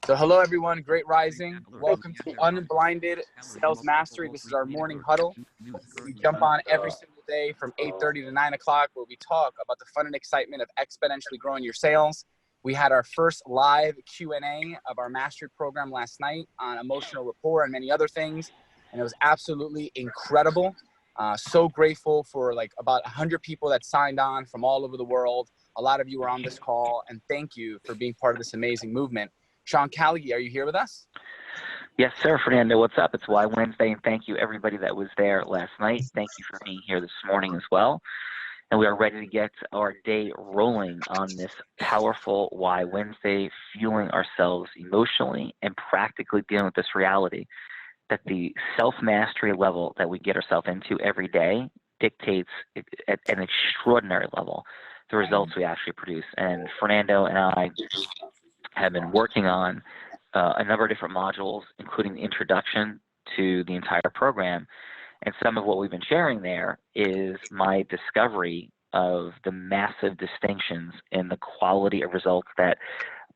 So hello everyone, great rising. Welcome to Unblinded Sales Mastery. This is our morning huddle. We jump on every single day from 8:30 to 9 o'clock where we talk about the fun and excitement of exponentially growing your sales. We had our first live Q&A of our mastery program last night on emotional rapport and many other things. And it was absolutely incredible. So grateful for about 100 people that signed on from all over the world. A lot of you are on this call, and thank you for being part of this amazing movement. Sean Callaghy, are you here with us? Yes, sir, Fernando. What's up? It's Why Wednesday, and thank you everybody that was there last night. Thank you for being here this morning as well. And we are ready to get our day rolling on this powerful Why Wednesday, fueling ourselves emotionally and practically dealing with this reality that the self-mastery level that we get ourselves into every day dictates at an extraordinary level the results we actually produce. And Fernando and I have been working on a number of different modules, including the introduction to the entire program. And some of what we've been sharing there is my discovery of the massive distinctions in the quality of results that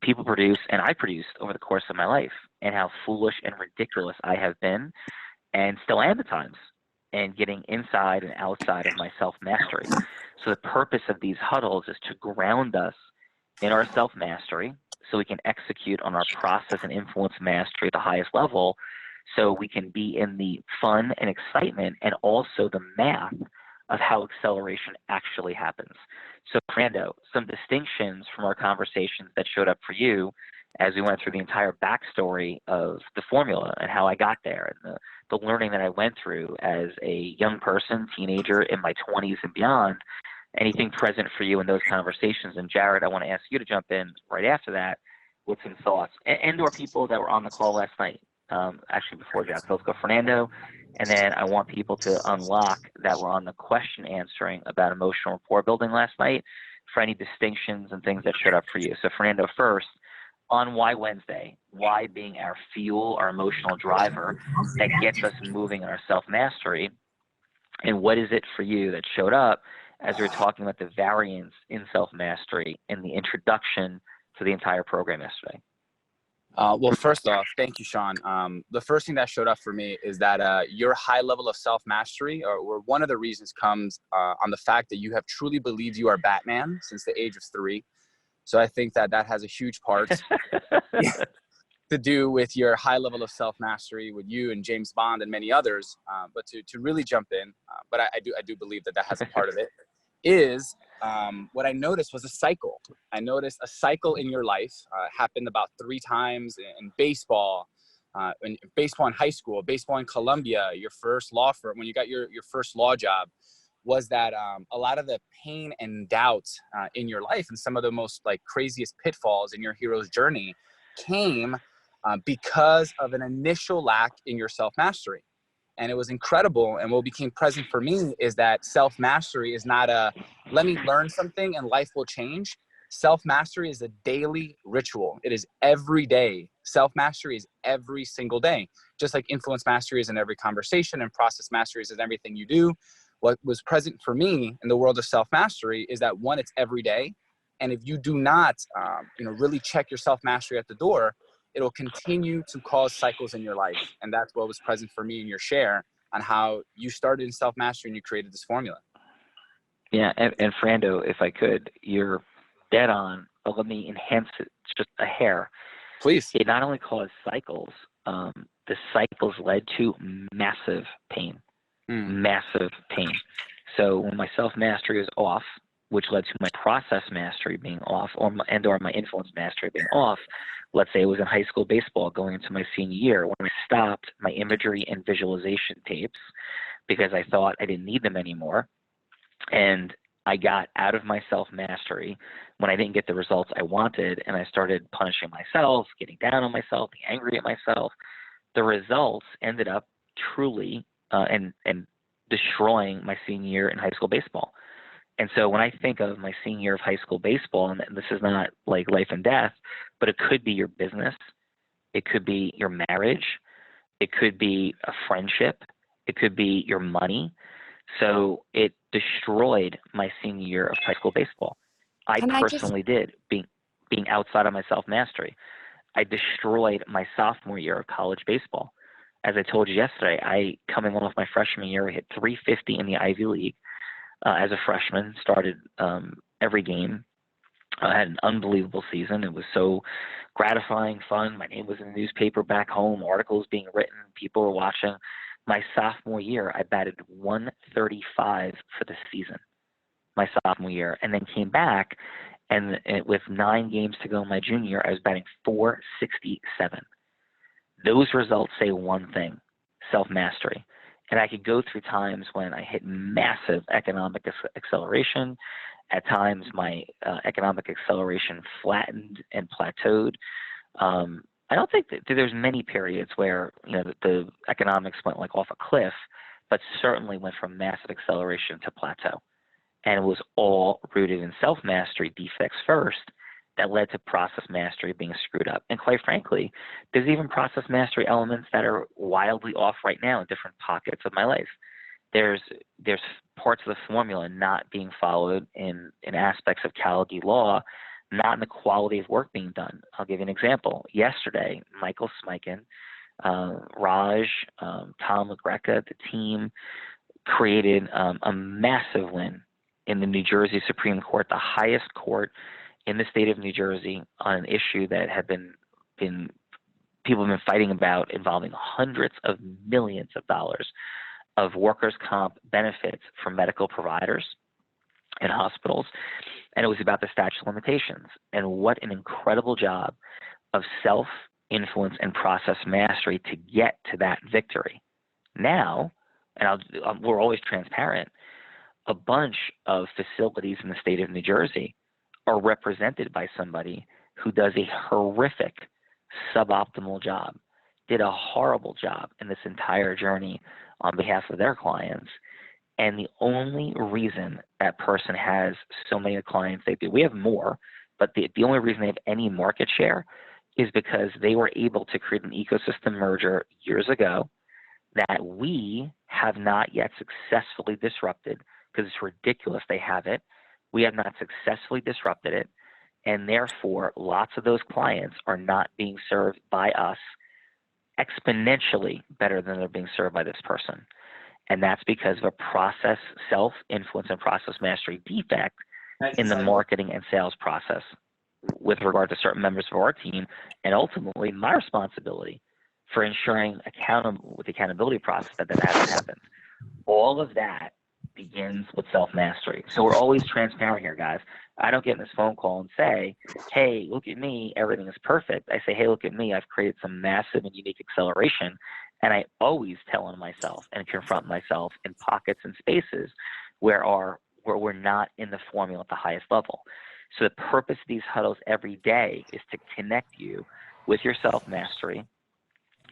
people produce and I produced over the course of my life, and how foolish and ridiculous I have been and still am at times, and getting inside and outside of my self-mastery. So the purpose of these huddles is to ground us in our self-mastery so we can execute on our process and influence mastery at the highest level, so we can be in the fun and excitement and also the math of how acceleration actually happens. So, Fernando, some distinctions from our conversations that showed up for you as we went through the entire backstory of the formula and how I got there, and the learning that I went through as a young person, teenager, in my 20s and beyond. Anything present for you in those conversations? And Jared, I want to ask you to jump in right after that with some thoughts, and or people that were on the call last night. Actually, before Jared, so let's go Fernando, and then I want people to unlock that were on the question answering about emotional rapport building last night for any distinctions and things that showed up for you. So Fernando first, on Why Wednesday, why being our fuel, our emotional driver that gets us moving in our self-mastery, and what is it for you that showed up as we were talking about the variance in self-mastery in the introduction to the entire program yesterday? Well, first off, thank you, Sean. The first thing that showed up for me is that your high level of self-mastery, or one of the reasons, comes on the fact that you have truly believed you are Batman since the age of 3. So I think that has a huge part to do with your high level of self-mastery with you and James Bond and many others. But to really jump in, but I do believe that has a part of it, is what I noticed was a cycle. I noticed a cycle in your life happened about 3 times in baseball, in high school, baseball in Columbia, your first law firm, when you got your first law job, was that a lot of the pain and doubt in your life and some of the most craziest pitfalls in your hero's journey came because of an initial lack in your self-mastery. And it was incredible. And what became present for me is that self-mastery is not let me learn something and life will change. Self-mastery is a daily ritual. It is every day. Self-mastery is every single day. Just like influence mastery is in every conversation, and process mastery is in everything you do. What was present for me in the world of self-mastery is that, one, it's every day. And if you do not really check your self-mastery at the door, it'll continue to cause cycles in your life. And that's what was present for me in your share on how you started in self-mastery and you created this formula. Yeah, and Fernando, if I could, you're dead on, but let me enhance it just a hair. Please. It not only caused cycles, the cycles led to massive pain. Massive pain. So when my self-mastery was off, which led to my process mastery being off, or my influence mastery being off, let's say it was in high school baseball going into my senior year, when I stopped my imagery and visualization tapes because I thought I didn't need them anymore, and I got out of my self-mastery when I didn't get the results I wanted, and I started punishing myself, getting down on myself, being angry at myself, the results ended up truly and destroying my senior year in high school baseball. And so when I think of my senior year of high school baseball, and this is not like life and death, but it could be your business, it could be your marriage, it could be a friendship, it could be your money. So it destroyed my senior year of high school baseball. I personally did, being outside of my self-mastery. I destroyed my sophomore year of college baseball. As I told you yesterday, coming off my freshman year, I hit 350 in the Ivy League as a freshman, started every game. I had an unbelievable season. It was so gratifying, fun. My name was in the newspaper back home, articles being written, people were watching. My sophomore year, I batted 135 for the season, my sophomore year, and then came back, and with 9 games to go in my junior year, I was batting 467. Those results say one thing: self-mastery. And I could go through times when I hit massive economic acceleration. At times, my economic acceleration flattened and plateaued. I don't think that there's many periods where the economics went like off a cliff, but certainly went from massive acceleration to plateau. And it was all rooted in self-mastery, defects first, that led to process mastery being screwed up. And quite frankly, there's even process mastery elements that are wildly off right now in different pockets of my life. There's parts of the formula not being followed in aspects of Cal D law, not in the quality of work being done. I'll give you an example. Yesterday, Michael Smikin, Raj, Tom LaGreca, the team created a massive win in the New Jersey Supreme Court, the highest court in the state of New Jersey, on an issue that had been people have been fighting about, involving hundreds of millions of dollars of workers' comp benefits for medical providers and hospitals. And it was about the statute of limitations. And what an incredible job of self-influence and process mastery to get to that victory. Now, and we're always transparent, a bunch of facilities in the state of New Jersey are represented by somebody who does a horrific, suboptimal job, did a horrible job in this entire journey on behalf of their clients. And the only reason that person has so many clients they do, we have more, but the only reason they have any market share is because they were able to create an ecosystem merger years ago that we have not yet successfully disrupted, because it's ridiculous they have it. We have not successfully disrupted it, and therefore lots of those clients are not being served by us exponentially better than they're being served by this person. And that's because of a process, self-influence and process mastery defect in the marketing and sales process with regard to certain members of our team, and ultimately my responsibility for ensuring with the accountability process that hasn't happened. All of that begins with self-mastery. So we're always transparent here, guys. I don't get in this phone call and say, hey, look at me, everything is perfect. I say, hey, look at me, I've created some massive and unique acceleration. And I always tell on myself and confront myself in pockets and spaces where we're not in the formula at the highest level. So the purpose of these huddles every day is to connect you with your self-mastery,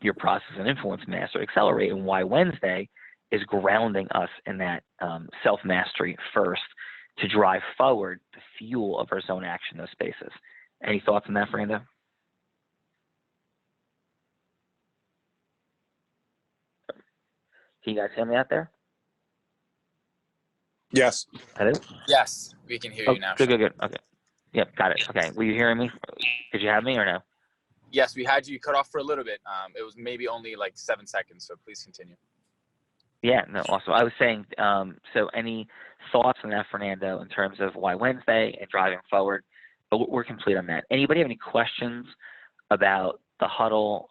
your process and influence mastery, accelerate. And why Wednesday is grounding us in that self-mastery first to drive forward the fuel of our zone action in those spaces. Any thoughts on that, Fernando? Can you guys hear me out there? Yes. Hello? Yes, we can hear you now. Good. Okay. Yep, got it. Okay. Were you hearing me? Did you have me or no? Yes, we had you cut off for a little bit. It was maybe only like 7 seconds, so please continue. Yeah, no, awesome. I was saying, so any thoughts on that, Fernando, in terms of why Wednesday and driving forward? But we're complete on that. Anybody have any questions about the huddle?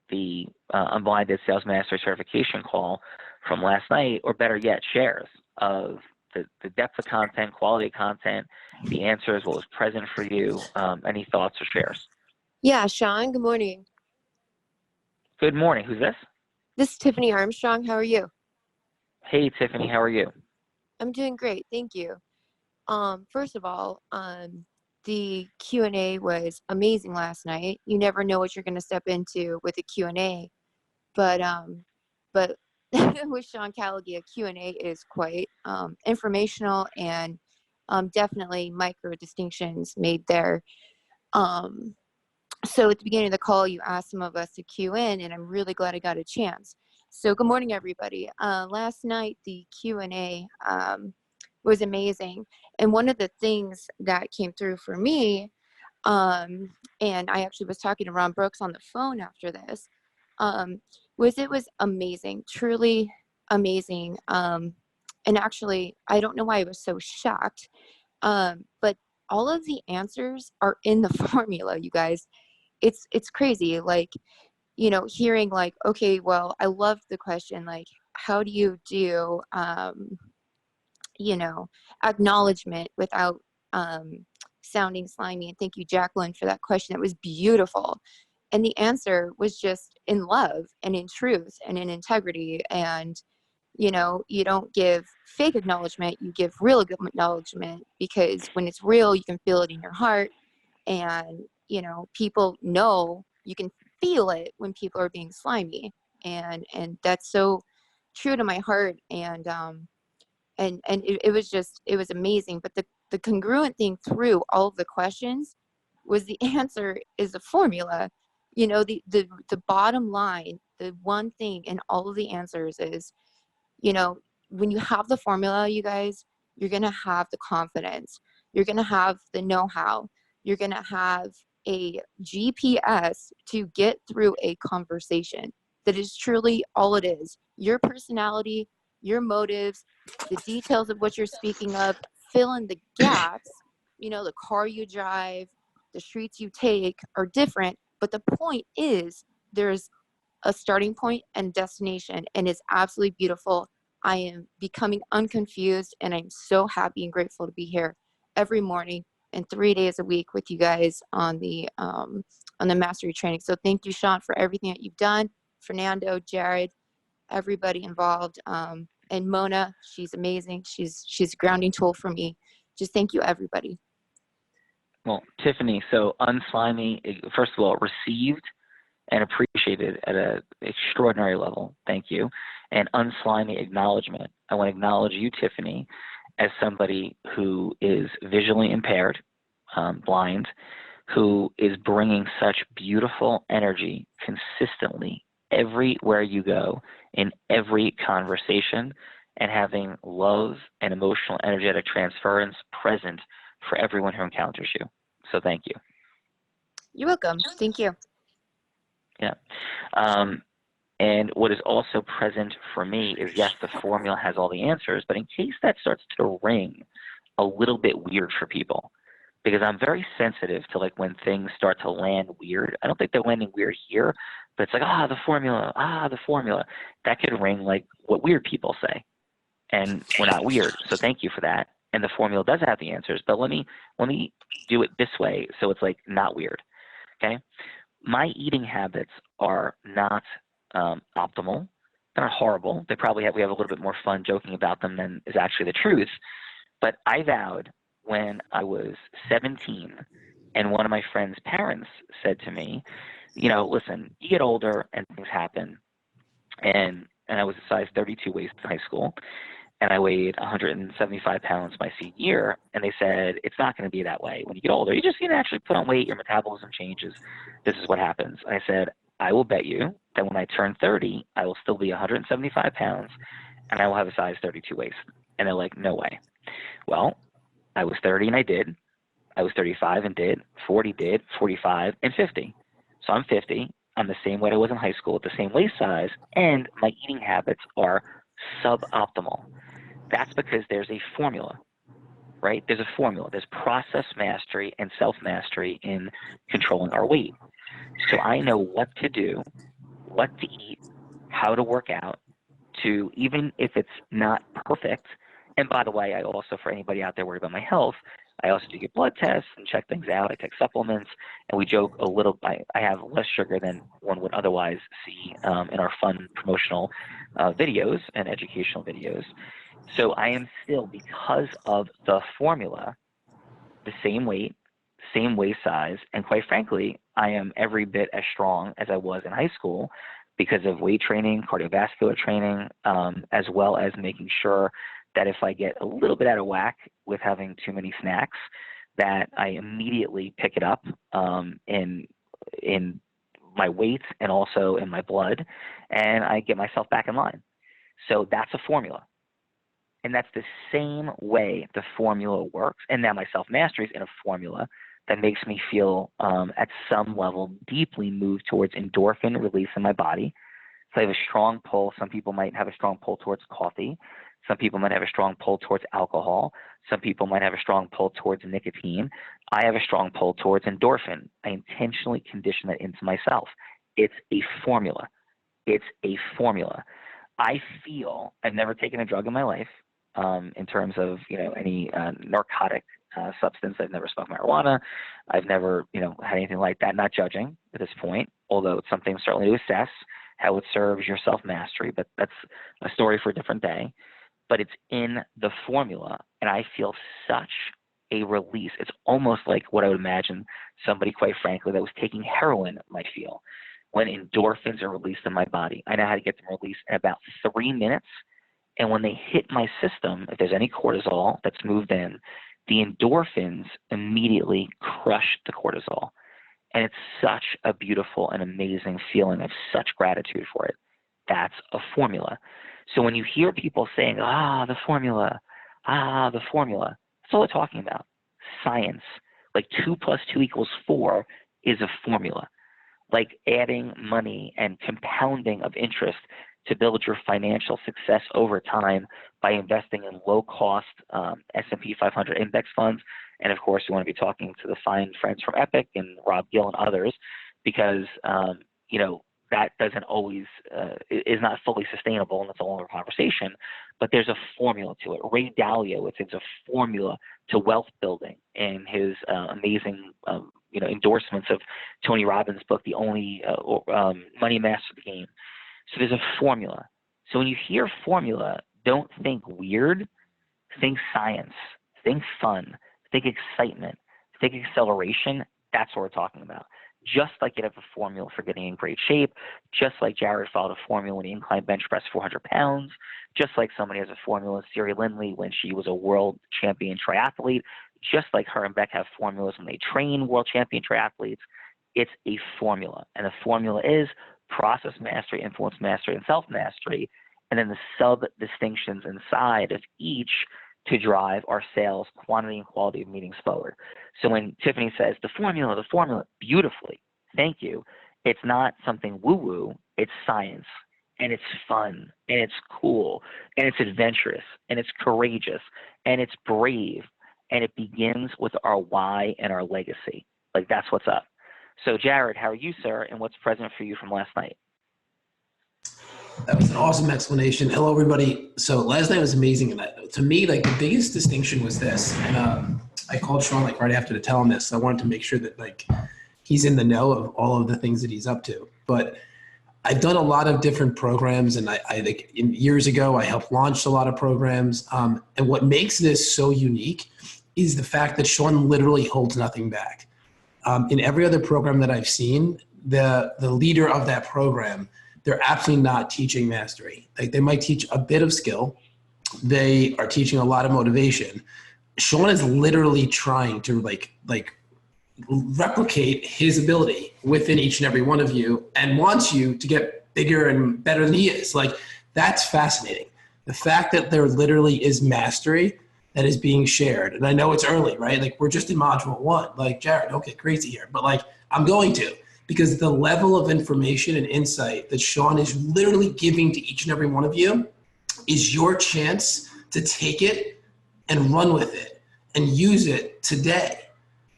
The Unblinded Sales Mastery Certification call from last night, or better yet, shares of the depth of content, quality of content, the answers, what was present for you. Any thoughts or shares? Yeah, Sean, good morning. Good morning. Who's this? This is Tiffany Armstrong. How are you? Hey, Tiffany. How are you? I'm doing great. Thank you. First of all, the Q&A was amazing last night. You never know what you're going to step into with a Q&A, but with Sean Callaghan, a Q&A is quite informational and definitely micro distinctions made there. So at the beginning of the call, you asked some of us to queue in, and I'm really glad I got a chance. So good morning, everybody. Last night, the Q&A was amazing. And one of the things that came through for me and I actually was talking to Ron Brooks on the phone after this, it was amazing, truly amazing. And actually, I don't know why I was so shocked, but all of the answers are in the formula, you guys. It's crazy. Like, you know, hearing like, okay, well, I love the question, like, how do you do, you know, acknowledgement without sounding slimy? And thank you, Jacqueline, for that question. That was beautiful. And the answer was just in love and in truth and in integrity. And, you know, you don't give fake acknowledgement, you give real acknowledgement, because when it's real, you can feel it in your heart. And, you know, people know, you can feel it when people are being slimy. And that's so true to my heart. And it was just, it was amazing. But the congruent thing through all of the questions was the answer is a formula. You know, the bottom line, the one thing in all of the answers is, you know, when you have the formula, you guys, you're going to have the confidence, you're going to have the know-how, you're going to have a GPS to get through a conversation. That is truly all it is. Your personality, your motives, the details of what you're speaking of, fill in the gaps. You know, the car you drive, the streets you take are different, but the point is there's a starting point and destination, and it's absolutely beautiful. I am becoming unconfused, and I'm so happy and grateful to be here every morning and 3 days a week with you guys on the mastery training. So thank you, Sean, for everything that you've done. Fernando, Jared, everybody involved, and Mona, she's amazing. She's a grounding tool for me. Just thank you, everybody. Well, Tiffany, so unslimy, first of all, received and appreciated at an extraordinary level. Thank you. And unslimy acknowledgement. I want to acknowledge you, Tiffany, as somebody who is visually impaired, blind, who is bringing such beautiful energy consistently everywhere you go, in every conversation, and having love and emotional energetic transference present for everyone who encounters you. So thank you. You're welcome. Thank you. Yeah. And what is also present for me is, yes, the formula has all the answers, but in case that starts to ring a little bit weird for people, because I'm very sensitive to like when things start to land weird. I don't think they're landing weird here, but it's like, the formula. That could ring like what weird people say. And we're not weird. So thank you for that. And the formula does have the answers, but let me do it this way so it's like not weird. Okay? My eating habits are not optimal. They're not horrible. We have a little bit more fun joking about them than is actually the truth. But I vowed when I was 17 and one of my friend's parents said to me, you know, listen, you get older and things happen. And I was a size 32 waist in high school, and I weighed 175 pounds my senior year, and they said, it's not going to be that way. When you get older, you naturally put on weight, your metabolism changes. This is what happens. I said, I will bet you that when I turn 30, I will still be 175 pounds, and I will have a size 32 waist. And they're like, no way. Well, I was 30 and I did. I was 35 and did. 40 did. 45 and 50. So I'm 50. I'm the same weight I was in high school, the same waist size, and my eating habits are suboptimal. That's because there's a formula, right? There's a formula. There's process mastery and self-mastery in controlling our weight. So I know what to do, what to eat, how to work out, to, even if it's not perfect. And by the way, I also, for anybody out there worried about my health, I also do get blood tests and check things out. I take supplements, and we joke a little. I have less sugar than one would otherwise see in our fun promotional videos and educational videos. So I am still, because of the formula, the same weight, same waist size, and quite frankly, I am every bit as strong as I was in high school because of weight training, cardiovascular training, as well as making sure that if I get a little bit out of whack with having too many snacks, that I immediately pick it up in my weight and also in my blood, and I get myself back in line. So that's a formula. And that's the same way the formula works. And now my self-mastery is in a formula that makes me feel at some level deeply moved towards endorphin release in my body. So I have a strong pull. Some people might have a strong pull towards coffee. Some people might have a strong pull towards alcohol. Some people might have a strong pull towards nicotine. I have a strong pull towards endorphin. I intentionally condition that into myself. It's a formula. It's a formula. I feel, I've never taken a drug in my life in terms of, any narcotic substance. I've never smoked marijuana. I've never, had anything like that. Not judging at this point, although it's something certainly to assess how it serves your self-mastery, but that's a story for a different day. But it's in the formula, and I feel such a release. It's almost like what I would imagine somebody, quite frankly, that was taking heroin might feel when endorphins are released in my body. I know how to get them released in about 3 minutes, and when they hit my system, if there's any cortisol that's moved in, the endorphins immediately crush the cortisol. And it's such a beautiful and amazing feeling. I have such gratitude for it. That's a formula. So when you hear people saying, the formula, that's all they're talking about. Science. Like 2 + 2 = 4 is a formula. Like adding money and compounding of interest to build your financial success over time by investing in low-cost S&P 500 index funds. And, of course, you want to be talking to the fine friends from Epic and Rob Gill and others because, that doesn't always is not fully sustainable, and it's a longer conversation. But there's a formula to it. Ray Dalio, it's a formula to wealth building, and his amazing endorsements of Tony Robbins' book, The Only Money Master the Game. So there's a formula. So when you hear formula, don't think weird. Think science. Think fun. Think excitement. Think acceleration. That's what we're talking about. Just like you'd have a formula for getting in great shape, just like Jared followed a formula when he incline bench press 400 pounds, just like somebody has a formula, Siri Lindley, when she was a world champion triathlete, just like her and Beck have formulas when they train world champion triathletes. It's a formula. And the formula is process mastery, influence mastery, and self-mastery, and then the sub-distinctions inside of each to drive our sales, quantity, and quality of meetings forward. So when Tiffany says the formula, beautifully, thank you. It's not something woo-woo, it's science, and it's fun, and it's cool, and it's adventurous, and it's courageous, and it's brave, and it begins with our why and our legacy. Like, that's what's up. So Jared, how are you, sir, and what's present for you from last night? That was an awesome explanation. Hello, everybody. So last night was amazing. And to me, like, the biggest distinction was this. And I called Sean right after to tell him this. I wanted to make sure that he's in the know of all of the things that he's up to. But I've done a lot of different programs, and I think years ago I helped launch a lot of programs. And what makes this so unique is the fact that Sean literally holds nothing back. In every other program that I've seen, the leader of that program, they're absolutely not teaching mastery. Like, they might teach a bit of skill. They are teaching a lot of motivation. Sean is literally trying to replicate his ability within each and every one of you and wants you to get bigger and better than he is. Like, that's fascinating. The fact that there literally is mastery that is being shared. And I know it's early, right? Like, we're just in module 1. Like, Jared, don't get crazy here. But I'm going to. Because the level of information and insight that Sean is literally giving to each and every one of you is your chance to take it and run with it and use it today.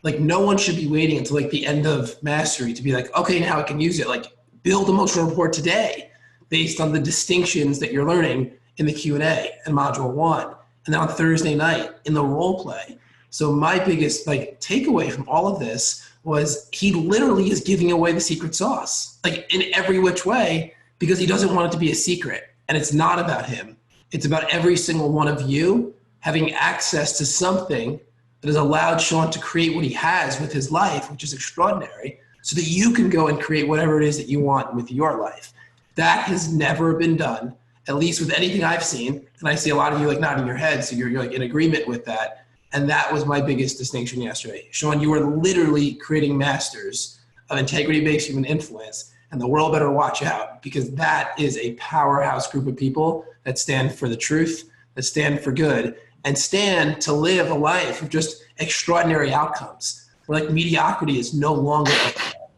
Like, no one should be waiting until the end of mastery to be like, okay, now I can use it. Like, build emotional rapport today based on the distinctions that you're learning in the Q&A in module 1. And then on Thursday night in the role play. So my biggest takeaway from all of this was he literally is giving away the secret sauce, in every which way, because he doesn't want it to be a secret. And it's not about him. It's about every single one of you having access to something that has allowed Sean to create what he has with his life, which is extraordinary, so that you can go and create whatever it is that you want with your life. That has never been done, at least with anything I've seen. And I see a lot of you nodding your head, so you're in agreement with that. And that was my biggest distinction yesterday. Sean, you are literally creating masters of integrity-based human influence, and the world better watch out, because that is a powerhouse group of people that stand for the truth, that stand for good, and stand to live a life of just extraordinary outcomes. where like mediocrity is no longer a threat.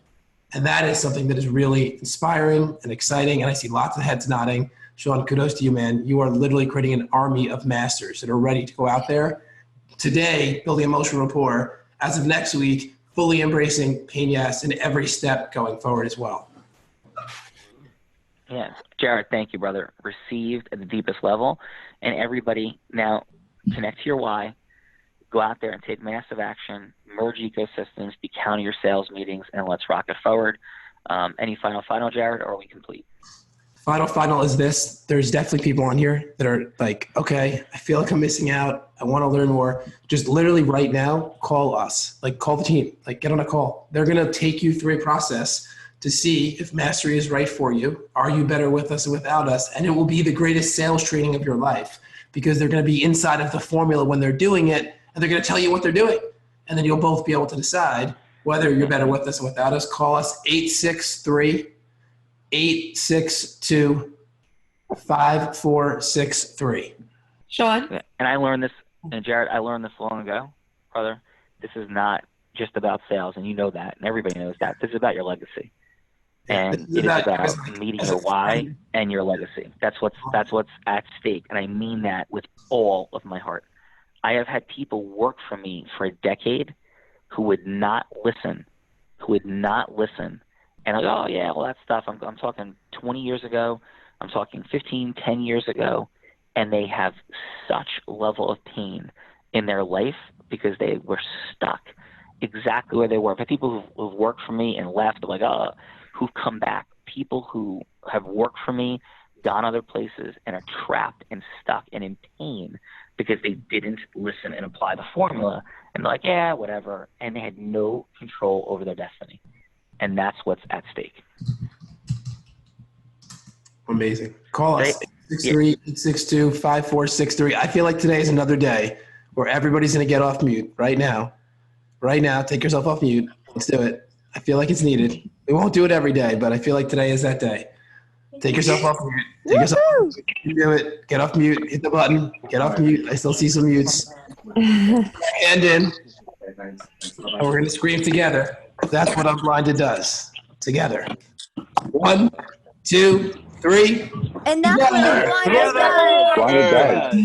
And that is something that is really inspiring and exciting. And I see lots of heads nodding. Sean, kudos to you, man. You are literally creating an army of masters that are ready to go out there today, building emotional rapport. As of next week, fully embracing pain yes in every step going forward as well. Yeah, Jared, thank you, brother. Received at the deepest level. And everybody now connect to your why. Go out there and take massive action, merge ecosystems, be counting your sales meetings, and let's rock it forward. Any final, Jared, or are we complete? Final is this. There's definitely people on here that are like, okay, I feel like I'm missing out. I want to learn more. Just literally right now, call us. Like, call the team. Like, get on a call. They're going to take you through a process to see if mastery is right for you. Are you better with us or without us? And it will be the greatest sales training of your life, because they're going to be inside of the formula when they're doing it, and they're going to tell you what they're doing. And then you'll both be able to decide whether you're better with us or without us. Call us 863-862-5463. Sean? And I learned this, and Jared, I learned this long ago, brother. This is not just about sales, and you know that, and everybody knows that. This is about your legacy. And it is about meeting your why and your legacy. That's what's at stake. And I mean that with all of my heart. I have had people work for me for a decade who would not listen, And I go, oh yeah, well that stuff, I'm talking 20 years ago, I'm talking 15, 10 years ago, and they have such level of pain in their life because they were stuck exactly where they were. But people who've worked for me and left, like, who've come back, people who have worked for me, gone other places, and are trapped and stuck and in pain because they didn't listen and apply the formula, and they're like, yeah, whatever, and they had no control over their destiny. And that's what's at stake. Amazing. Call us, 863-862-5463. I feel like today is another day where everybody's going to get off mute right now. Right now, take yourself off mute. Let's do it. I feel like it's needed. We won't do it every day, but I feel like today is that day. Take yourself off mute. Take yourself off mute. You do it. Get off mute. Hit the button. Get off mute. I still see some mutes. Hand in. And we're going to scream together. That's what Unblinded does. Together. 1, 2, 3. And that's what Together. Unblinded does. Blinded does.